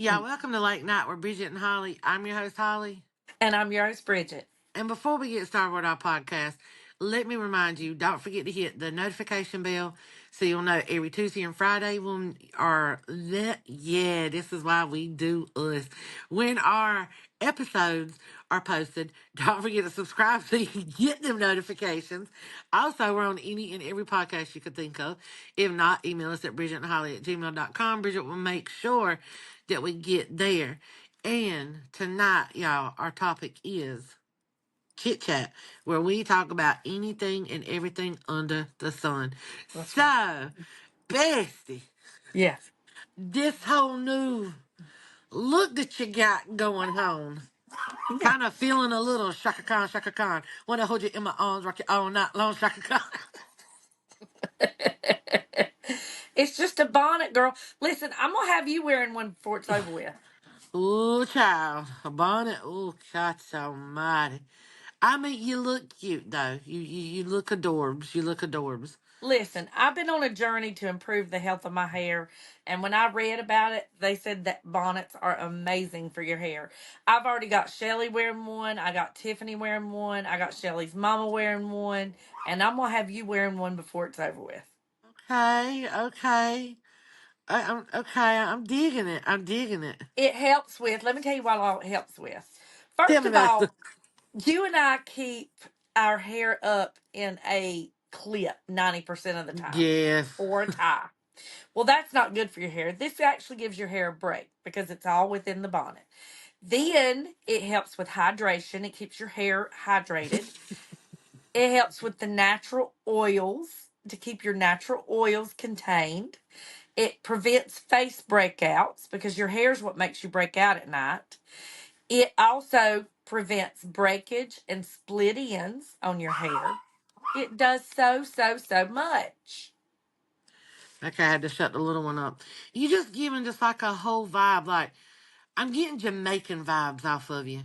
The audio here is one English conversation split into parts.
y'all. Welcome to Late Night with Bridget and Holly. I'm your host, Holly. And I'm yours, Bridget. And before we get started with our podcast, let me remind you, don't forget to hit the notification bell so you'll know every Tuesday and Friday when this is why we do us. When our episodes are posted, don't forget to subscribe so you can get them notifications. Also, we're on any and every podcast you could think of. If not, email us at bridgetandholly@gmail.com. Bridget will make sure that we get there. And tonight, y'all, our topic is Chit Chat, where we talk about anything and everything under the sun. That's right. So, Bestie, Yes. this whole new look that you got going on, Yeah. kind of feeling a little Shaka Khan, Shaka Khan. Want to hold you in my arms, rock you all night long, Shaka Khan. It's just a bonnet, girl. Listen, I'm gonna have you wearing one before it's over with. Ooh, child, a bonnet. Ooh, God almighty. I mean, you look cute though. You look adorbs. You look adorbs. Listen, I've been on a journey to improve the health of my hair, and when I read about it, they said that bonnets are amazing for your hair. I've already got Shelly wearing one, I got Tiffany wearing one, I got Shelly's mama wearing one, and I'm gonna have you wearing one before it's over with. Okay, okay. I'm okay. I'm digging it. I'm digging it. It helps with, let me tell you what all it helps with. Tell First me of about all, you and I keep our hair up in a clip 90% of the time yes. or a tie. Well, that's not good for your hair. This actually gives your hair a break because it's all within the bonnet. Then it helps with hydration, it keeps your hair hydrated. It helps with the natural oils to keep your natural oils contained. It prevents face breakouts because your hair is what makes you break out at night. It also prevents breakage and split ends on your hair. It does so much. Okay, I had to shut the little one up. You just giving just like a whole vibe. Like I'm getting Jamaican vibes off of you.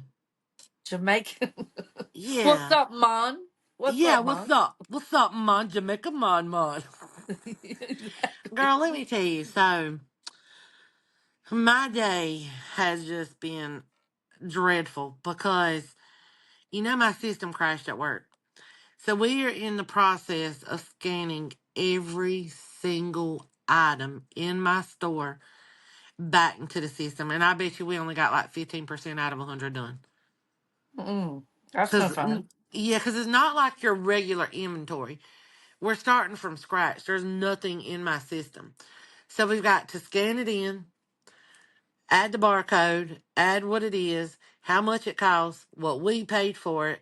Jamaican. What's Yeah. up, Mon? What's Yeah, up, what's Mon? up? What's up, man? Jamaica, man. Girl, Exactly. let me tell you. So, my day has just been dreadful because, my system crashed at work. So, we are in the process of scanning every single item in my store back into the system. And I bet you we only got like 15% out of 100 done. Mm, that's no Because, fun. yeah, because it's not like your regular inventory. We're starting from scratch. There's nothing in my system. So we've got to scan it in, add the barcode, add what it is, how much it costs, what we paid for it,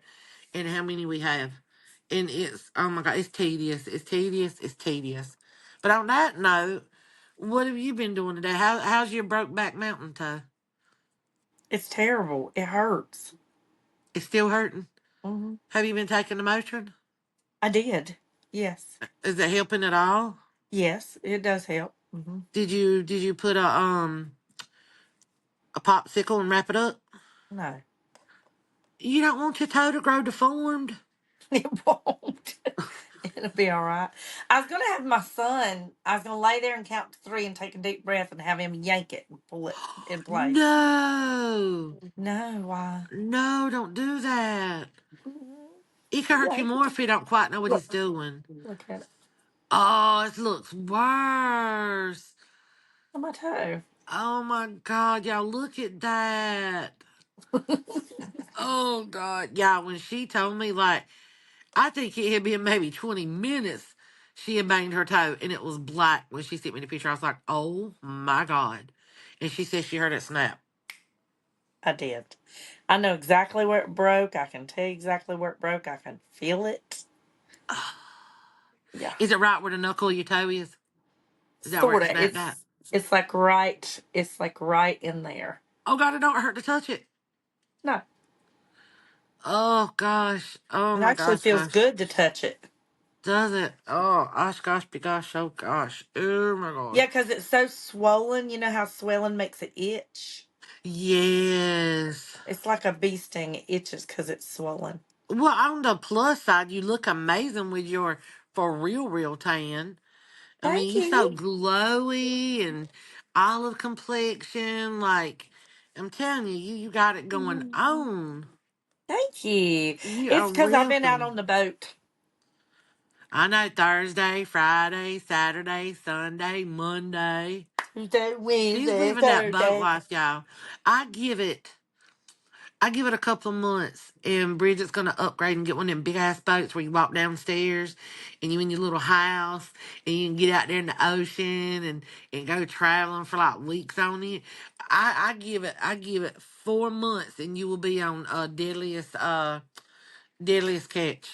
and how many we have. And it's, oh my God, it's tedious. It's tedious. It's tedious. But on that note, what have you been doing today? How's your broke back mountain toe? It's terrible. It hurts. It's still hurting? Hmm. Have you been taking the Motrin? I did. Yes. Is it helping at all? Yes, it does help. Hmm. Did you put a popsicle and wrap it up? No, You don't want your toe to grow deformed? it won't. It'll be all right. I was going to have my son, I was going to lay there and count to three and take a deep breath and have him yank it and pull it in place. No. No, why? No, don't do that. Mhm. It could hurt you Yank more it. if he don't quite know what Look, he's doing. look at it. Oh, it looks worse. On my toe. Oh my God, y'all look at that. Oh God, yeah. When she told me, like, I think it had been maybe 20 minutes she had banged her toe and it was black when she sent me the picture. I was like, oh my God. And she said she heard it snap. I did. I know exactly where it broke. I can tell you exactly where it broke. I can feel it. Yeah. Is it right where the knuckle of your toe is? Is that where it Sorta. snapped at? It's like right in there. Oh God, it don't hurt to touch it. No. Oh gosh. Oh It my actually gosh, feels gosh. good to touch it. Does it? Oh, gosh, be gosh, oh gosh. Oh my God. Yeah, because it's so swollen. You know how swelling makes it itch? Yes. It's like a bee sting. It itches because it's swollen. Well, on the plus side, you look amazing with your for real tan. I mean, Thank you so you. glowy and olive complexion. Like, I'm telling you, you got it going on. Thank you. You It's are because I've real been out pretty. on the boat. I know Thursday, Friday, Saturday, Sunday, Monday. Tuesday, She's Wednesday, living that boat Thursday. life, y'all. I give it I give it a couple of months, and Bridget's gonna upgrade and get one of them big ass boats where you walk downstairs, and you in your little house, and you can get out there in the ocean and go traveling for like weeks on it. I give it 4 months, and you will be on deadliest catch.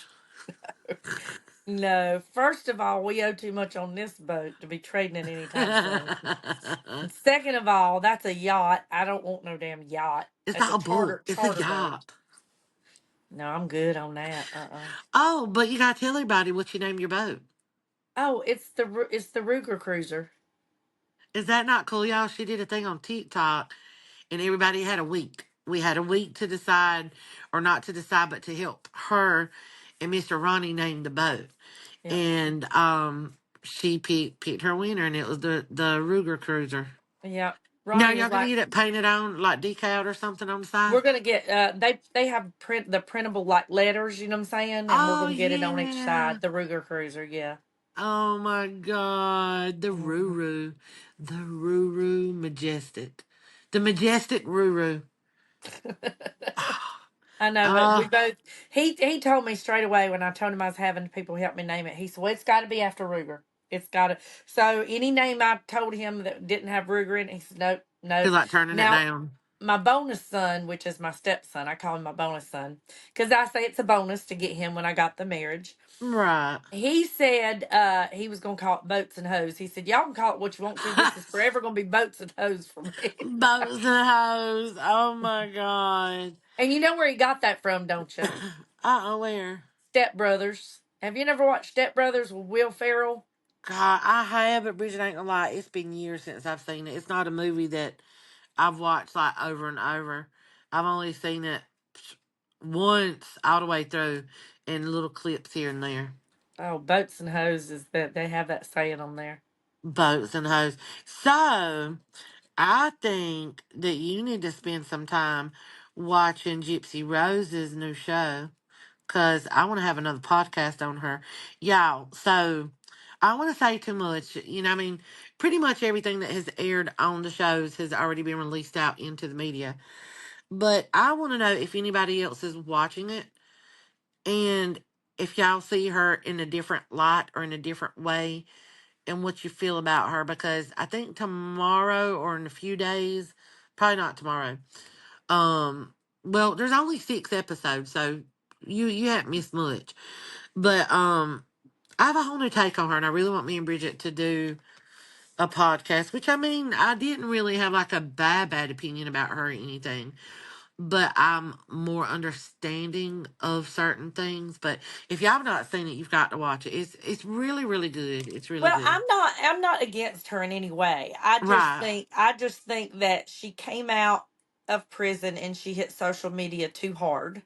No, first of all, we owe too much on this boat to be trading it anytime soon. And second of all, that's a yacht. I don't want no damn yacht. It's It's a not a boat. It's a charter boat. yacht. No, I'm good on that. Oh, but you gotta tell everybody what you name your boat. Oh, it's the Ruger Cruiser. Is that not cool, y'all? She did a thing on TikTok, and everybody had a week. We had a week to decide, or not to decide, but to help her and Mr. Ronnie name the boat. Yeah, And she picked her winner, and it was the Ruger Cruiser. yeah. Now Ronnie was y'all gonna like, get it painted on like decal or something on the side. "We're gonna get they have the printable like letters, you know what I'm saying, and we're Oh gonna get it on each yeah! side. The Ruger Cruiser, yeah." Oh my God! The Mhm. Ruru, the Ruru Majestic, the Majestic Ruru. I know, but we Ah, both. He told me straight away when I told him I was having people help me name it. He said, "Well, it's got to be after Ruger. It's got to." So any name I told him that didn't have Ruger in it, he said, "Nope, feel nope." like turning it Now down. my bonus son, which is my stepson, I call him my bonus son because I say it's a bonus to get him when I got the marriage. Right. He said he was gonna call it boats and hoes. He said, "Y'all can call it what you want to. This is forever gonna be boats and hoes for me." Boats and hoes. Oh my God. And you know where he got that from, don't you? Where? Step Brothers. Have you never watched Step Brothers with Will Ferrell? God, I have, but Bridget ain't gonna lie. It's been years since I've seen it. It's not a movie that I've watched like over and over. I've only seen it once all the way through in little clips here and there. Oh, boats and hoes is that they have that saying on there. Boats and hoes. So, I think that you need to spend some time watching Gypsy Rose's new show. Because I want to have another podcast on her. Y'all, so I want to say too much. I mean, pretty much everything that has aired on the shows has already been released out into the media. But I want to know if anybody else is watching it and if y'all see her in a different light or in a different way and what you feel about her. Because I think tomorrow or in a few days, probably not tomorrow. Um, well, there's only 6 episodes, so you haven't missed much. But I have a whole new take on her, and I really want me and Bridget to do a podcast. Which I mean, I didn't really have like a bad opinion about her or anything, but I'm more understanding of certain things. But if y'all have not seen it, you've got to watch it. It's really good. It's really Well, good. I'm not against her in any way. Right. I just think that she came out of prison and she hit social media too hard.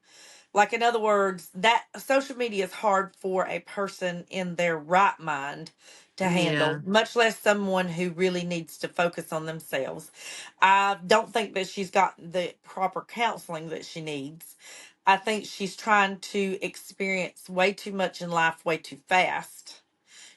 Like, in other words, that social media is hard for a person in their right mind to handle, Yeah. much less someone who really needs to focus on themselves. I don't think that she's got the proper counseling that she needs. I think she's trying to experience way too much in life way too fast.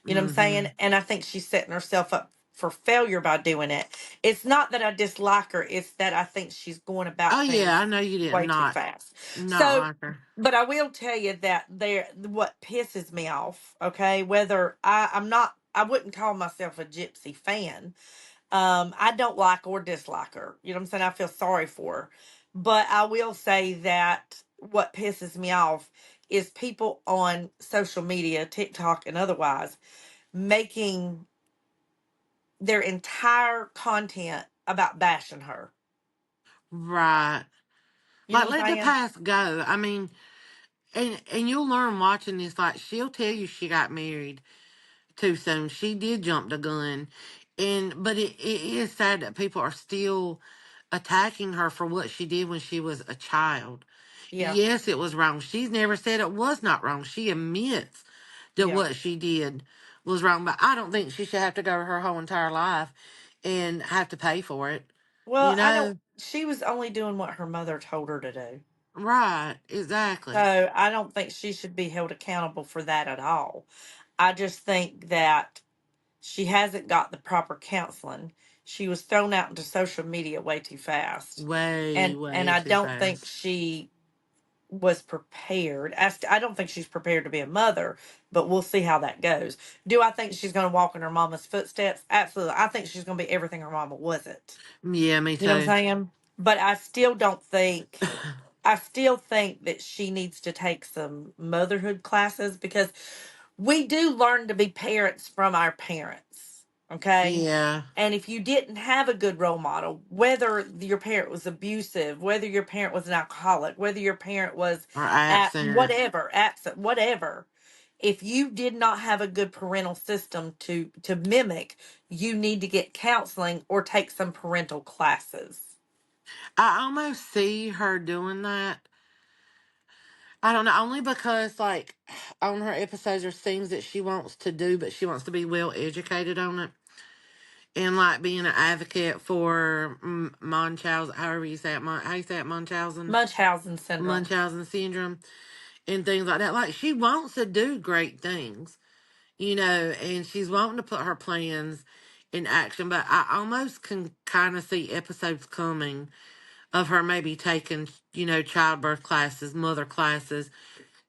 You know what I'm saying? Mm-hmm. And I think she's setting herself up for failure by doing it. It's not that I dislike her, it's that I think she's going Oh about yeah, things I know you did way too not fast. not So, like her. but I will tell you that what pisses me off, okay, whether I'm not, I wouldn't call myself a gypsy fan. I don't like or dislike her. You know what I'm saying? I feel sorry for her. But I will say that what pisses me off is people on social media, TikTok and otherwise, making their entire content about bashing her. Right. You know Like what let I'm the saying? past go. I mean, and you'll learn watching this. Like she'll tell you she got married too soon. She did jump the gun, but it is sad that people are still attacking her for what she did when she was a child. Yeah, Yes, it was wrong. She's never said it was not wrong. She admits that yeah. what she did was wrong, but I don't think she should have to go her whole entire life and have to pay for it. You Well, I don't. know? She was only doing what her mother told her to do. Right, exactly. So I don't think she should be held accountable for that at all. I just think that she hasn't got the proper counseling. She was thrown out into social media way too fast. Way, And way I too don't think fast. she was prepared. I don't think she's prepared to be a mother, but we'll see how that goes. Do I think she's going to walk in her mama's footsteps? Absolutely. I think she's going to be everything her mama wasn't. Yeah, me You know what too. I'm saying? But I still think that she needs to take some motherhood classes because we do learn to be parents from our parents. Okay. Yeah, And if you didn't have a good role model, whether your parent was abusive, whether your parent was an alcoholic, whether your parent was or at absent. whatever, absent, whatever, if you did not have a good parental system to mimic, you need to get counseling or take some parental classes. I almost see her doing that. I don't know, only because, like, on her episodes, there's things that she wants to do, but she wants to be well educated on it. And, like, being an advocate for Munchausen, however you say it, how you say it, Munchausen syndrome. Munchausen syndrome, and things like that. Like, she wants to do great things, and she's wanting to put her plans in action. But I almost can kind of see episodes coming of her maybe taking, childbirth classes, mother classes,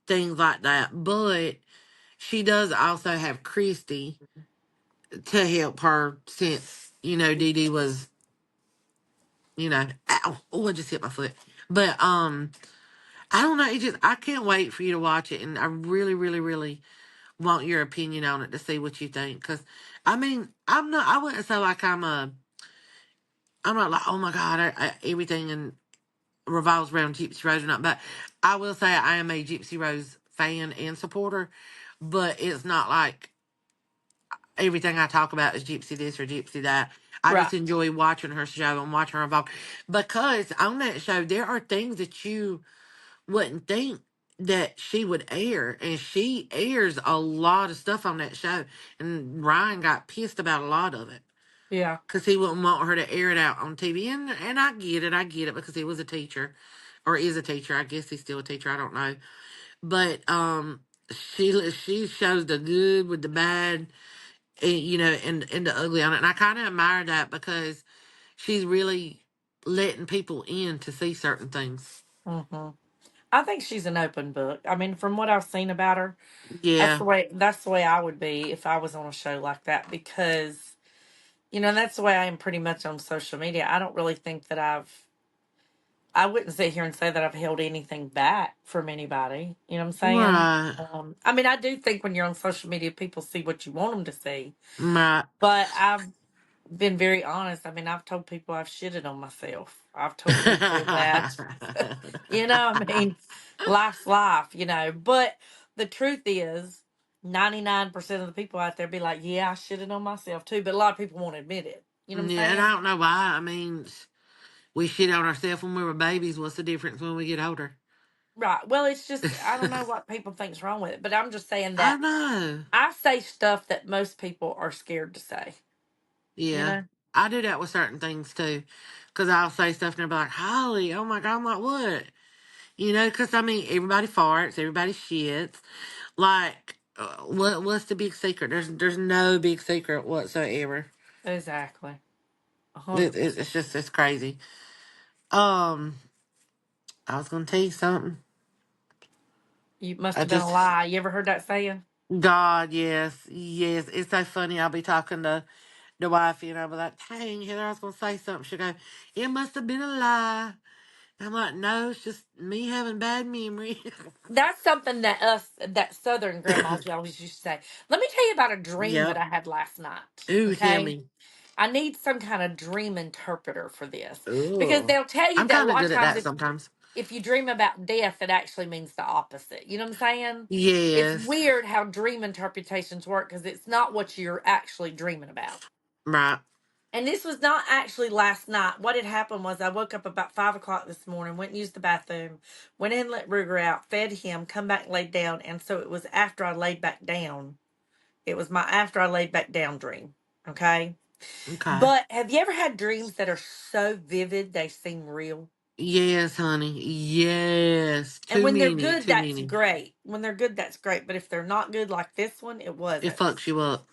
things like that. But she does also have Christy to help her since, Dee Dee was, ow, oh, I just hit my foot. But, I don't know. I can't wait for you to watch it. And I really, really, really want your opinion on it to see what you think. Cause I mean, I wouldn't say like I'm not like, oh my God, everything and revolves around Gypsy Rose or not. But I will say I am a Gypsy Rose fan and supporter, but it's not like everything I talk about is Gypsy this or Gypsy that. I Right. just enjoy watching her show and watching her evolve because on that show there are things that you wouldn't think that she would air, and she airs a lot of stuff on that show. And Ryan got pissed about a lot of it Yeah. because he wouldn't want her to air it out on TV. And I get it because he was a teacher, or is a teacher. I guess he's still a teacher. I don't know, but she shows the good with the bad, and the ugly on it. And I kind of admire that because she's really letting people in to see certain things. Hmm. I think she's an open book. I mean, from what I've seen about her, Yeah, that's the way I would be if I was on a show like that because that's the way I am pretty much on social media. I don't really think that I wouldn't sit here and say that I've held anything back from anybody. You know what I'm saying? right, I mean, I do think when you're on social media, people see what you want them to see. right. But I've been very honest. I mean, I've told people I've shitted on myself. I've told people that, I mean, life's life, But the truth is, 99% of the people out there be like, yeah, I shitted on myself too. But a lot of people won't admit it. You know what I'm Yeah, and I saying? don't know why. I mean, we shit on ourselves when we were babies. What's the difference when we get older? Right. Well, it's just, I don't know what people think's wrong with it. But I'm just saying I that know. I say stuff that most people are scared to say, you Yeah, know? I do that with certain things too, because I'll say stuff and they'll be like, "Holly, oh my God," I'm like, "What?" Because I mean, everybody farts, everybody shits. Like, what's the big secret? There's no big secret whatsoever. Exactly. It, 100%. it, it's just it's crazy. Um, I was gonna tell you something. You must I have been a just lie. You ever heard that saying? God, yes, yes. It's so funny. I'll be talking to the wifey and I'll be like, "Dang, Heather, I was gonna say something." She'll go, "It must have been a lie." I'm like, "No, it's just me having bad memory." That's something that Southern grandmas always used to say. Let me tell you about a dream that Yep. I had last night. Ooh, tell Okay. me. I need some kind of dream interpreter for this because Ooh. they'll tell you I'm that a kind of lot of good at times that sometimes. if you dream about death, it actually means the opposite. You know what I'm saying? It's Yes. weird how dream interpretations work because it's not what you're actually dreaming about. Right. And this was not actually last night. What had happened was I woke up about 5 o'clock this morning, went and used the bathroom, went in, let Ruger out, fed him, come back, laid down. And so it was after I laid back down. It was my after I laid back down dream. Okay. Okay. But have you ever had dreams that are so vivid they seem real? Yes, honey. Yes. And Too when they're many. good, Too that's many. great. When they're good, that's great. But if they're not good, like this one, it It wasn't. fucks you up.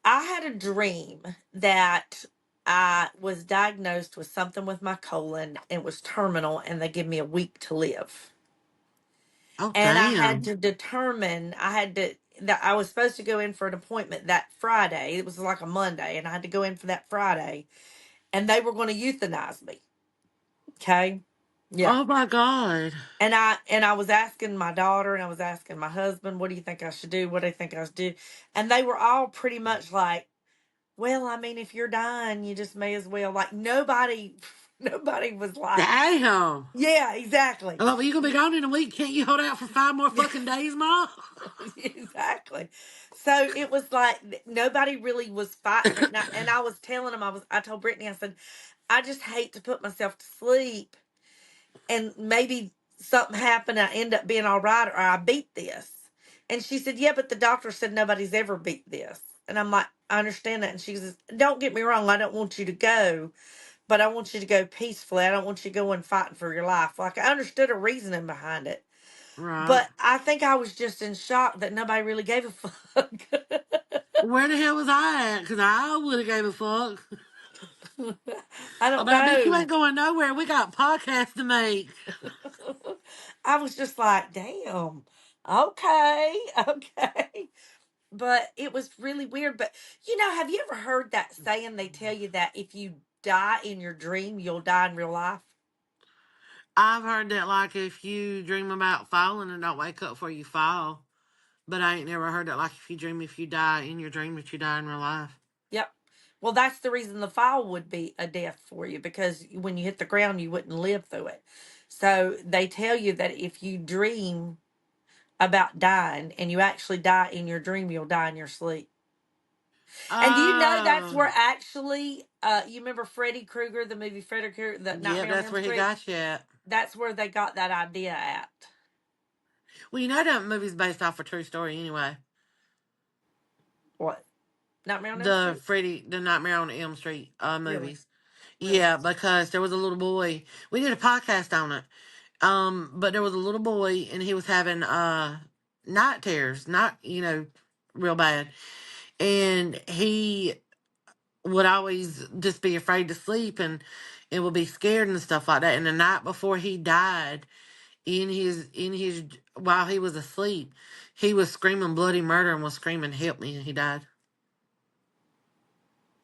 I had a dream that I was diagnosed with something with my colon. It was terminal, and they give me a week to live. Oh, And I had damn. to determine, I had to, that I was supposed to go in for an appointment that Friday. It was like a Monday, and I had to go in for that Friday, and they were going to euthanize me. Okay. Yeah. Oh, my God. And I was asking my daughter and I was asking my husband, what do you think I should do? What do you think I should do? And they were all pretty much like, well, I mean, if you're dying, you just may as well. Like nobody, nobody was like, Damn. yeah, exactly. I thought, well, you going to be gone in a week. Can't you hold out for 5 more fucking days, Mom? Exactly. So it was like nobody really was fighting for it. And I was telling them, I told Brittany, I said, I just hate to put myself to sleep and maybe something happened. I end up being all right, or I beat this. And she said, yeah, but the doctor said nobody's ever beat this. And I'm like, I understand that. And she says, don't get me wrong. I don't want you to go, but I want you to go peacefully. I don't want you going fighting for your life. Like I understood her reasoning behind it. Right. But I think I was just in shock that nobody really gave a fuck. Where the hell was I at? Because I would have gave a fuck. I don't About, bitch, you know. ain't going nowhere. We got podcasts to make. I was just like, damn. Okay. Okay. But it was really weird. But have you ever heard that saying? They tell you that if you die in your dream, you'll die in real life. I've heard that, like, if you dream about falling and don't wake up before you fall. But I ain't never heard that, like, if you die in your dream, that you die in real life. Yep. Well, that's the reason the fall would be a death for you, because when you hit the ground, you wouldn't live through it. So they tell you that if you dream about dying and you actually die in your dream, you'll die in your sleep. And do you know that's Oh. where actually, you remember Freddy Krueger, the movie Freddy Krueger, the Yep, Nightmare on that's Elm where he Street? got you at. That's where they got that idea at. Well, you know that movie's based off a true story anyway. What? Nightmare on Elm The Street? the Nightmare on Elm Street Really? movies. Really? Yeah, because there was a little boy. We did a podcast on it. But there was a little boy and he was having night terrors, not real bad. And he would always just be afraid to sleep and would be scared and stuff like that. And the night before he died, in his while he was asleep, he was screaming bloody murder and was screaming help me, and he died.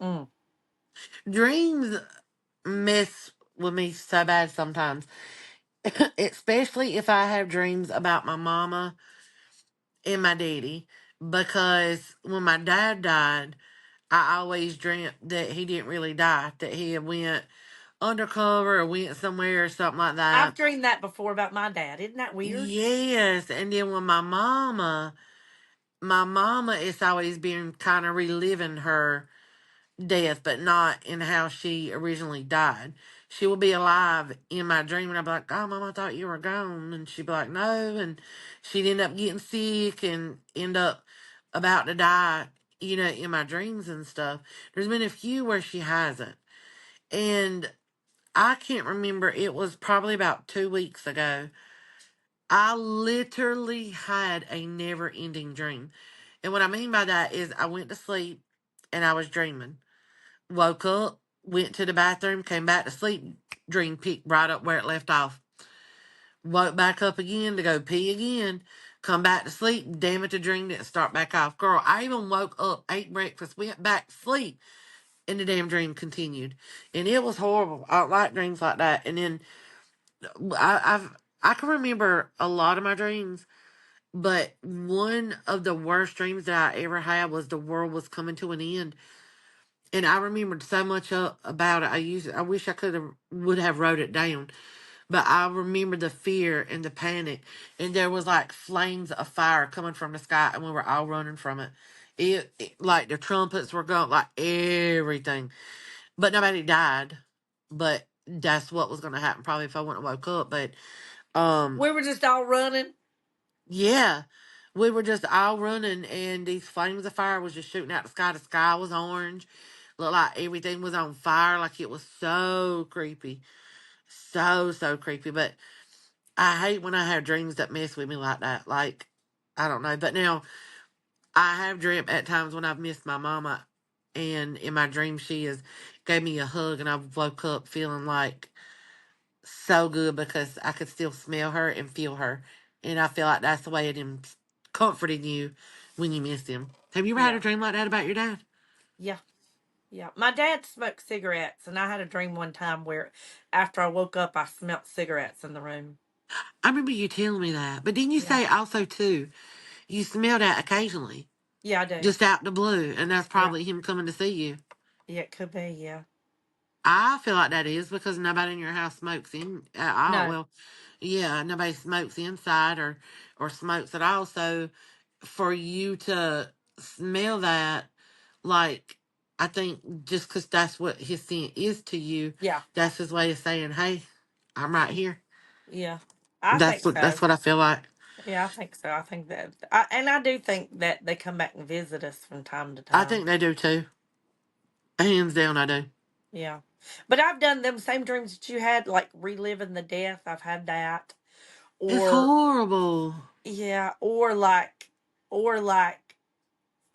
Mm. Dreams mess with me so bad sometimes. Especially if I have dreams about my mama and my daddy, because when my dad died, I always dreamt that he didn't really die, that he had went undercover or went somewhere or something like I've that. dreamed that before about my dad. Isn't that weird? Yes, and then when my mama is always been kind of reliving her death, but not in how she originally died. She will be alive in my dream, and I'll be like, "Oh, Mama, I thought you were gone," and she'd be like, "No," and she'd end up getting sick and end up about to die, in my dreams and stuff. There's been a few where she hasn't, and I can't remember. It was probably about 2 weeks ago. I literally had a never ending dream. And what I mean by that is I went to sleep and I was dreaming. Woke up, went to the bathroom, came back to sleep, dream picked right up where it left off. Woke back up again to go pee again, come back to sleep, damn it, the dream didn't start back off. Girl, I even woke up, ate breakfast, went back to sleep, and the damn dream continued. And it was horrible. I don't like dreams like that. And then I can remember a lot of my dreams. But one of the worst dreams that I ever had was the world was coming to an end, and I remembered so much about it. I wish I would have wrote it down, but I remember the fear and the panic, and there was like flames of fire coming from the sky, and we were all running from it. It like the trumpets were going, like everything, but nobody died. But that's what was going to happen probably if I wouldn't have woke up. But um, We were just all running. yeah, we were just all running, and these flames of fire was just shooting out the sky. The sky was orange. Looked like everything was on fire. Like it was so creepy. So creepy. But I hate when I have dreams that mess with me like that. Like, I don't know. But now, I have dreamt at times when I've missed my mama. And in my dream, she has gave me a hug. And I woke up feeling like so good because I could still smell her and feel her. And I feel like that's the way it is comforting you when you miss him. Have you ever had Yeah. a dream like that about your dad? Yeah. Yeah. My dad smoked cigarettes, and I had a dream one time where after I woke up, I smelt cigarettes in the room. I remember you telling me that. But didn't you Yeah. say also, too, you smell that occasionally, Yeah, I do. just out the blue, and that's Yeah. probably him coming to see you? Yeah, it could be. Yeah. I feel like that is because nobody in your house smokes in at all. No. Well, yeah, nobody smokes inside or smokes at all. So for you to smell that, like, I think just because that's what his scent is to you, Yeah. that's his way of saying, "Hey, I'm right here." Yeah. I think so. That's what I feel like. Yeah, I think so. I think that, and I do think that they come back and visit us from time to I time. think they do too. Hands down, I do. Yeah. But I've done them same dreams that you had, like reliving the death. I've had that. It's Or, horrible. yeah, or like,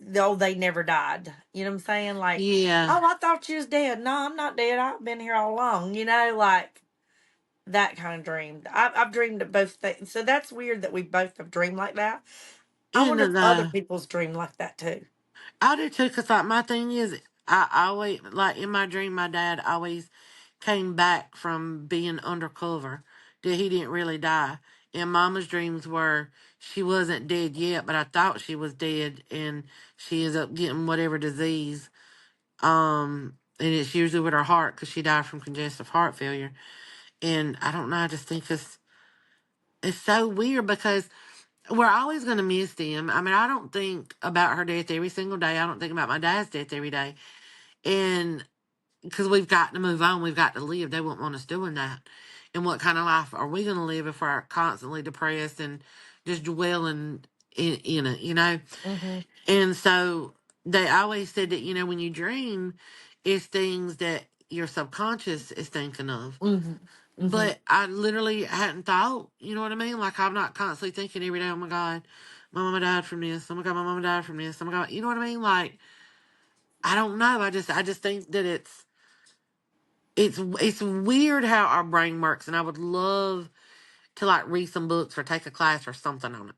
no, they never died. You know what I'm saying? Like, Yeah, oh, I thought you was dead. No, I'm not dead. I've been here all along. Like that kind of dream. I've dreamed of both things. So that's weird that we both have dreamed like that. I isn't wonder it if other though? people's dream like that too. I do too, cause like my thing is, I always like in my dream, my dad always came back from being undercover. That he didn't really die. And Mama's dreams were she wasn't dead yet, but I thought she was dead, and she ends up getting whatever disease. And it's usually with her heart, cause she died from congestive heart failure. And I don't know. I just think it's so weird because we're always gonna miss them. I mean, I don't think about her death every single day. I don't think about my dad's death every day. And because we've got to move on, we've got to live. They won't want us doing that. And what kind of life are we going to live if we're constantly depressed and just dwelling in it, you know? Mm-hmm. And so they always said that, when you dream, it's things that your subconscious is thinking of. Mm-hmm. Mm-hmm. But I literally hadn't thought, you know what I mean? Like I'm not constantly thinking every day, oh my God, my mama died from this. Oh my God, my mama died from this. Oh my God, you know what I mean? Like, I don't know. I just think that it's weird how our brain works, and I would love to like read some books or take a class or something on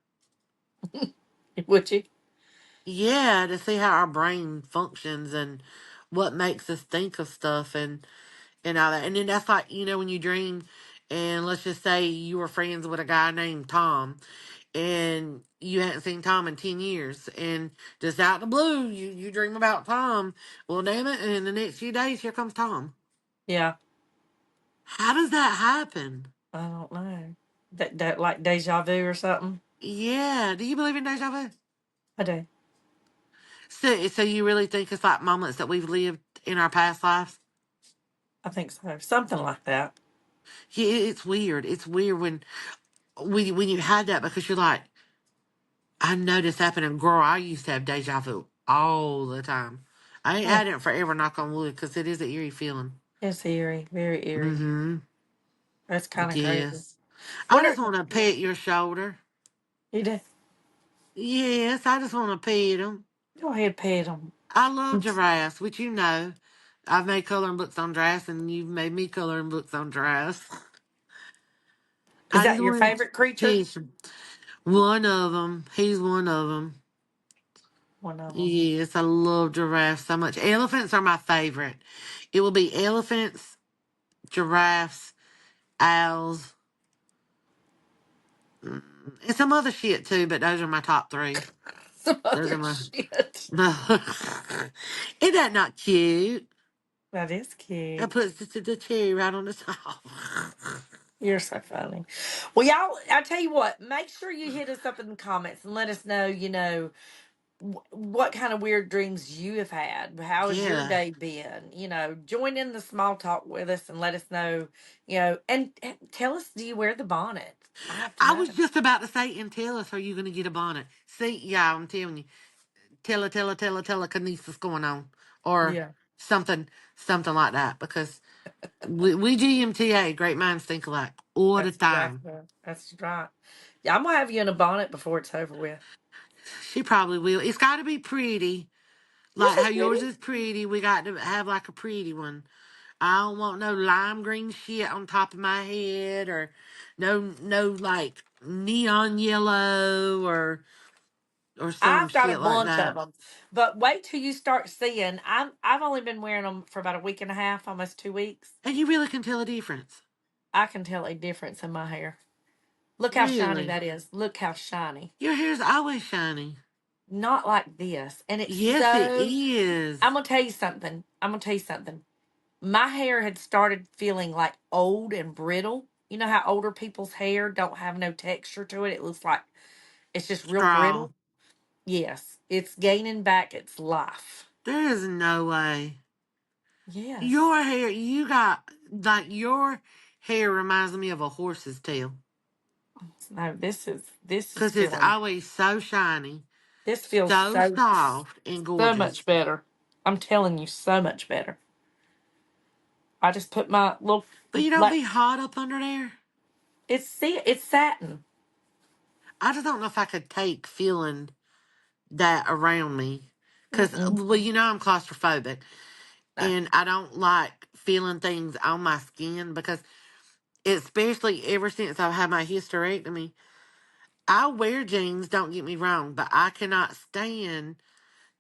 it. Would you? Yeah, to see how our brain functions and what makes us think of stuff and all that. And then that's like when you dream, and let's just say you were friends with a guy named Tom, and you hadn't seen Tom in 10 years, and just out of the blue you dream about Tom. Well, damn it! And in the next few days, here comes Tom. Yeah. How does that happen? I don't know. That like deja vu or something. Yeah. Do you believe in deja vu? I do. So you really think it's like moments that we've lived in our past lives? I think so. Something like that. Yeah, it's weird. It's weird when you had that because you're like, I know this happened. And girl, I used to have deja vu all the time. I ain't Yeah. had it forever, knock on wood, because it is an eerie feeling. It's eerie. Very eerie. Mm-hmm. That's kind of crazy. Yes. I Wonder. just want to Yeah. pet your shoulder. You do. Yes, I just want to pet them. Go ahead, pet them. I love giraffes, which you know. I've made coloring books on giraffes, and you've made me coloring books on giraffes. Is I that just your want favorite to creature? teach him. One of them. He's one of them. One of them. Yes, I love giraffes so much. Elephants are my favorite. It will be elephants, giraffes, owls, mm, and some other shit too, but those are my top three. Some Those other are my. shit. No. Isn't that not cute? That is That cute. puts the cherry right on the top. You're so funny. Well, y'all, I tell you what, make sure you hit us up in the comments and let us know, what kind of weird dreams you have had. How has your Yeah. day been? Join in the small talk with us and let us know, and tell us, do you wear the bonnet? I have to I know. was just about to say, and tell us, are you going to get a bonnet? See, yeah, I'm telling you. Telekinesis going on. Or Yeah. something, something like that. Because we GMTA, great minds think alike, all the That's time. exactly. That's right. Yeah, I'm gonna have you in a bonnet before it's over with. She probably will. It's got to be pretty, Yours like is how yours pretty. is pretty. We got to have like a pretty one. I don't want no lime green shit on top of my head, or no like neon yellow or some I've got a shit like bunch of that. them, but wait till you start seeing. I've only been wearing them for about a week and a half, almost 2 weeks. And you really can tell a difference. I can tell a difference in my hair. Look how shiny Really. that is. Look how shiny. Your hair's always shiny. Not like this, and it's Yes, it so. is. I'm gonna tell you something. I'm gonna tell you something. My hair had started feeling like old and brittle. You know how older people's hair don't have no texture to it? It looks like it's just real Straw. brittle. Yes, it's gaining back its life. There is no way. Yes. Your hair, you got, like, your hair reminds me of a horse's tail. No, this is Because it's feeling. always so shiny, This feels so soft and so much gorgeous. better. I'm telling you, so much better. I just put my little But you don't like be hot up under there. it's satin. I just don't know if I could take feeling that around me. Because, Mm-mm. well, I'm claustrophobic. No. And I don't like feeling things on my skin because, especially ever since I've had my hysterectomy, I wear jeans, don't get me wrong, but I cannot stand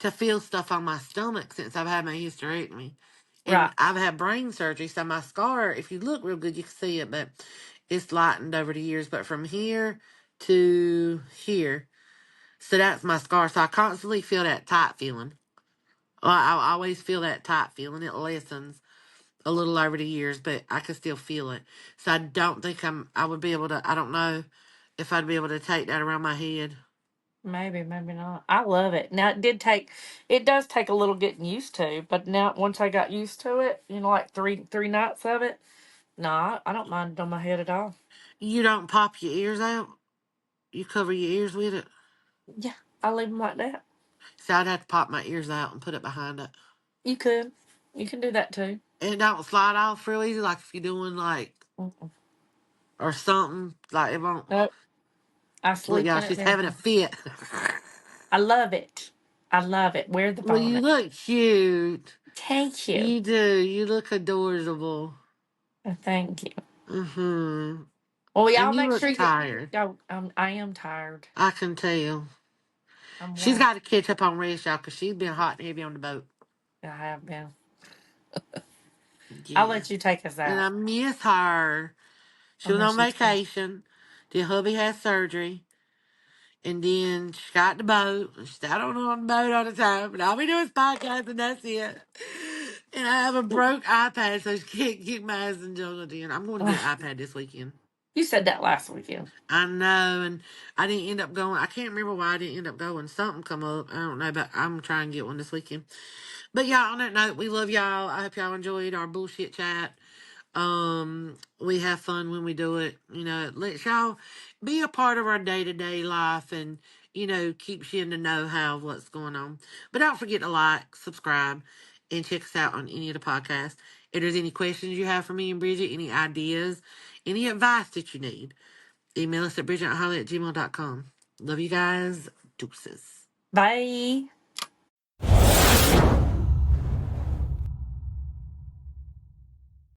to feel stuff on my stomach since I've had my hysterectomy. And Right. I've had brain surgery, so my scar, if you look real good, you can see it, but it's lightened over the years. But from here to here, so that's my scar. So I constantly feel that tight feeling. Well, I always feel that tight feeling. It lessens a little over the years, but I can still feel it. So I don't think I would be able to, I don't know if I'd be able to take that around my head. Maybe, maybe not. I love it. Now it does take a little getting used to, but now once I got used to it, like three nights of it, no, I don't mind it on my head at all. You don't pop your ears out? You cover your ears with it? Yeah, I leave them like that. So I'd have to pop my ears out and put it behind it. You could, you can do that too. And it don't slide off real easy, like if you're doing like, Mm-mm. or something, like it won't. Nope, I Look, sleep y'all, in it she's and having a everything. fit. I love it. I love it. Wear the Well, you bonnet. look cute. Thank you. You do. You look adorable. Thank you. Mm-hmm. Well, y'all And you make look sure you. tired. Yo, I am tired. I can tell. I'm She's worn. got to catch up on rest, y'all, because she's been hot and heavy on the boat. I have been. I'll Yeah. let you take us And I out. miss her. I She was on miss you too. vacation. Then hubby had surgery. And then she got the boat. She said, I don't know on the boat all the time, but all we do is podcast and that's it. And I have a broke iPad, so she can't keep my ass in jungle in. I'm going to get an iPad this weekend. You said that last weekend. I know, and I didn't end up going. I can't remember why I didn't end up going. Something come up. I don't know, but I'm trying to get one this weekend. But yeah, on that note, we love y'all. I hope y'all enjoyed our bullshit chat. We have fun when we do it. It lets y'all be a part of our day to day life and, keeps you in the know how of what's going on. But don't forget to like, subscribe, and check us out on any of the podcasts. If there's any questions you have for me and Bridget, any ideas, any advice that you need, email us at bridgetandholly@gmail.com. Love you guys. Deuces. Bye.